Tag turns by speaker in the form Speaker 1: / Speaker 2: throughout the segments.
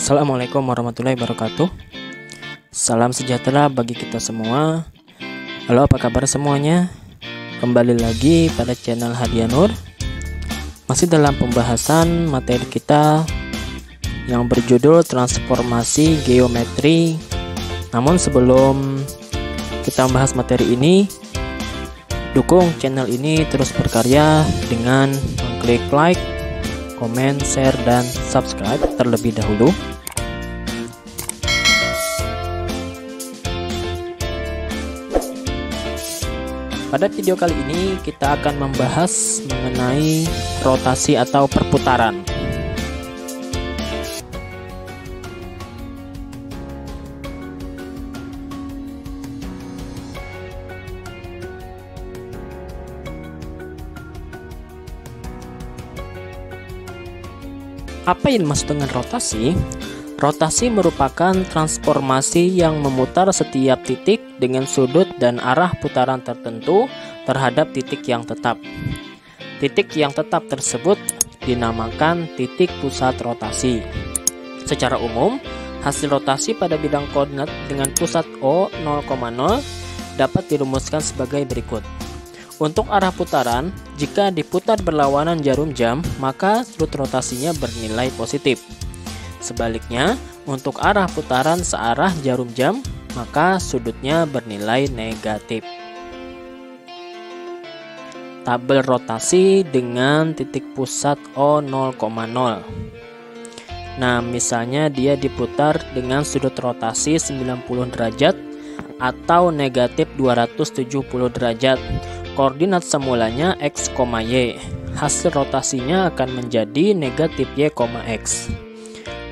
Speaker 1: Assalamualaikum warahmatullahi wabarakatuh. Salam sejahtera bagi kita semua. Halo, apa kabar semuanya? Kembali lagi pada channel Hadiah Nur. Masih dalam pembahasan materi kita yang berjudul transformasi geometri. Namun sebelum kita membahas materi ini, dukung channel ini terus berkarya dengan mengklik like, komen, share, dan subscribe terlebih dahulu. Pada video kali ini kita akan membahas mengenai rotasi atau perputaran. Apa yang dimaksud dengan rotasi? Rotasi merupakan transformasi yang memutar setiap titik dengan sudut dan arah putaran tertentu terhadap titik yang tetap. Titik yang tetap tersebut dinamakan titik pusat rotasi. Secara umum, hasil rotasi pada bidang koordinat dengan pusat O 0,0 dapat dirumuskan sebagai berikut. Untuk arah putaran, jika diputar berlawanan jarum jam, maka sudut rotasinya bernilai positif. Sebaliknya, untuk arah putaran searah jarum jam, maka sudutnya bernilai negatif. Tabel rotasi dengan titik pusat O 0,0. Nah, misalnya dia diputar dengan sudut rotasi 90 derajat atau negatif 270 derajat. Koordinat semulanya x, y. Hasil rotasinya akan menjadi negatif y, x.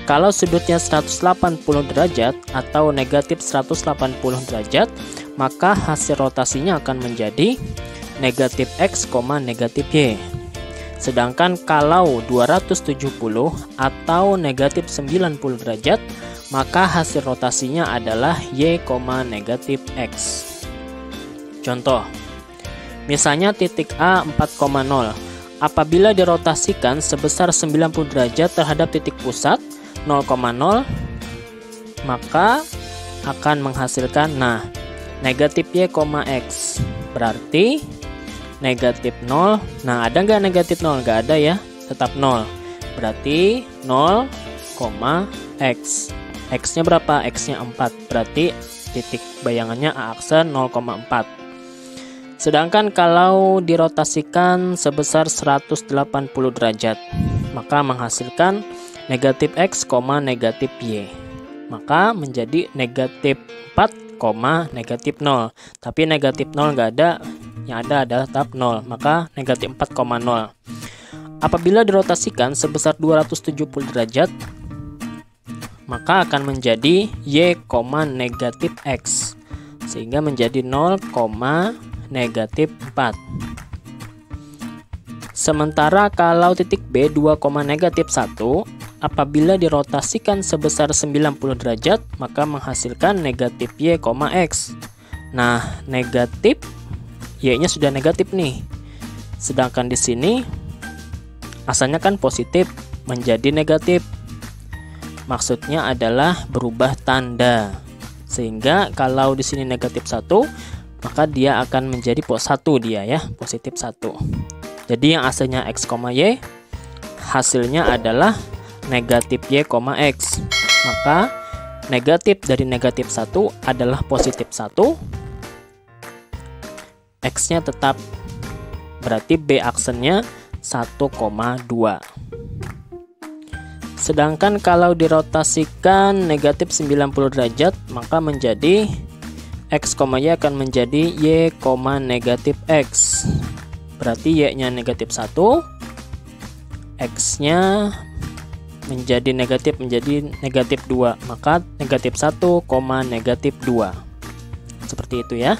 Speaker 1: Kalau sudutnya 180 derajat atau negatif 180 derajat, maka hasil rotasinya akan menjadi negatif x, negatif y. Sedangkan kalau 270 atau negatif 90 derajat, maka hasil rotasinya adalah y, negatif x. Contoh, misalnya titik A 4,0. Apabila dirotasikan sebesar 90 derajat terhadap titik pusat 0,0, maka akan menghasilkan negatif y, x. Berarti negatif 0. Nah, ada nggak negatif 0? Nggak ada ya, tetap 0. Berarti 0, x. X-nya berapa? X-nya 4. Berarti titik bayangannya A aksen 0,4. Sedangkan kalau dirotasikan sebesar 180 derajat, maka menghasilkan negatif x, negatif y. Maka menjadi negatif 4, negatif 0. Tapi negatif 0 nggak ada, yang ada adalah tetap 0. Maka negatif 4,0. Apabila dirotasikan sebesar 270 derajat, maka akan menjadi y, negatif x. Sehingga menjadi 0, negatif 4. Sementara kalau titik B 2, negatif 1, apabila dirotasikan sebesar 90 derajat, maka menghasilkan negatif y, x. Nah, negatif y-nya sudah negatif nih. Sedangkan di sini asalnya kan positif menjadi negatif. Maksudnya adalah berubah tanda. Sehingga kalau di sini negatif 1, maka dia akan menjadi 1 dia ya, positif 1. Jadi yang asalnya x, y, hasilnya adalah negatif y, x. Maka negatif dari negatif 1 adalah positif 1. X-nya tetap, berarti B aksennya 1,2. Sedangkan kalau dirotasikan negatif 90 derajat, maka menjadi x, y akan menjadi y, negatif x. Berarti y-nya negatif 1, x-nya menjadi negatif 2. Maka negatif 1, negatif 2. Seperti itu ya.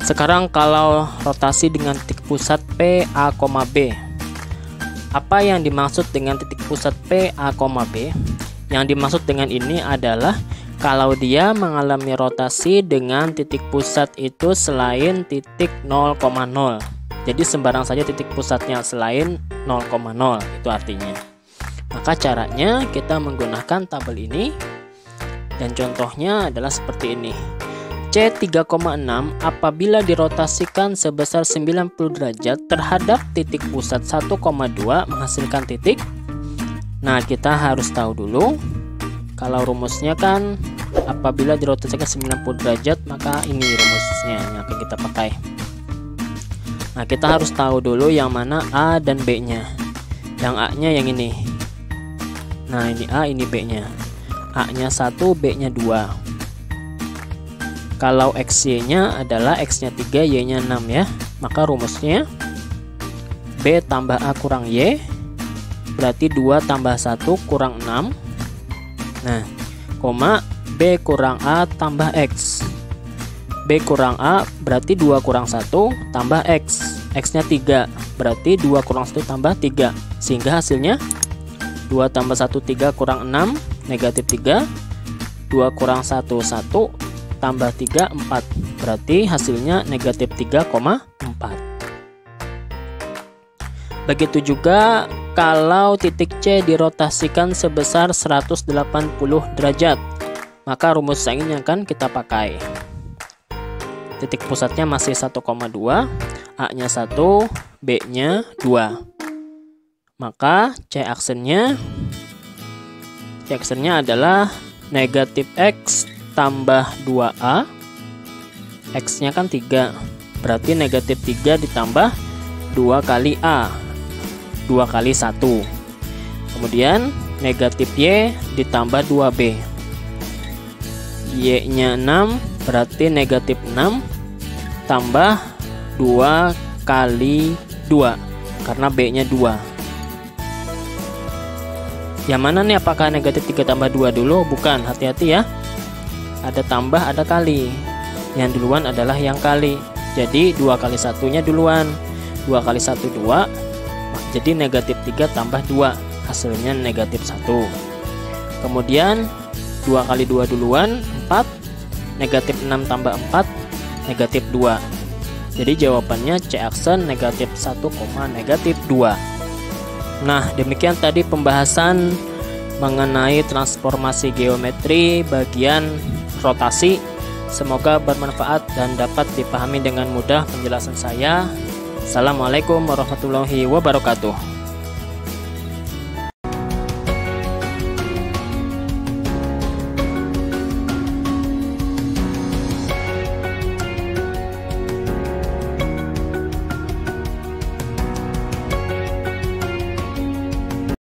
Speaker 1: Sekarang kalau rotasi dengan titik pusat P, A, B. Apa yang dimaksud dengan titik pusat P, A, B? Yang dimaksud dengan ini adalah kalau dia mengalami rotasi dengan titik pusat itu selain titik 0,0. Jadi sembarang saja titik pusatnya selain 0,0, itu artinya. Maka caranya kita menggunakan tabel ini. Dan contohnya adalah seperti ini. C3,6 apabila dirotasikan sebesar 90 derajat terhadap titik pusat 1,2 menghasilkan titik. Nah, kita harus tahu dulu kalau rumusnya kan apabila dirotasikan 90 derajat, maka ini rumusnya yang akan kita pakai. Nah, kita harus tahu dulu yang mana A dan B-nya. Yang A-nya yang ini. Nah, ini A, ini B-nya. A-nya 1, B-nya 2. Kalau XY-nya adalah X-nya 3, Y-nya 6 ya. Maka rumusnya B tambah A kurang Y berarti 2 tambah 1 kurang 6. Nah, koma B kurang A tambah X. B kurang A berarti 2 kurang 1 tambah X. X-nya 3 berarti 2 kurang 1 tambah 3. Sehingga hasilnya 2 tambah 1, 3 kurang 6, negatif 3. 2 kurang 1, 1 tambah 3, 4. Berarti hasilnya negatif 3,4. Begitu juga kalau titik C dirotasikan sebesar 180 derajat. Maka rumus yang ini akan kita pakai. Titik pusatnya masih 1,2, A-nya 1, B-nya 2. Maka C aksennya adalah negatif X tambah 2A. X-nya kan 3, berarti negatif 3 ditambah 2 kali A, 2 kali 1. Kemudian negatif Y ditambah 2B. Y-nya 6, berarti negatif 6 tambah 2 kali 2, karena B-nya 2. Yang mana nih, apakah negatif 3 tambah 2 dulu? Bukan, hati-hati ya. Ada tambah, ada kali. Yang duluan adalah yang kali. Jadi 2 kali 1-nya duluan. 2 kali 1, 2. Jadi negatif 3 tambah 2. Hasilnya negatif 1. Kemudian 2 kali 2 duluan, 4. Negatif 6 tambah 4, negatif 2. Jadi jawabannya C aksen negatif 1, negatif 2. Nah, demikian tadi pembahasan mengenai transformasi geometri bagian rotasi. Semoga bermanfaat dan dapat dipahami dengan mudah penjelasan saya. Assalamualaikum warahmatullahi wabarakatuh.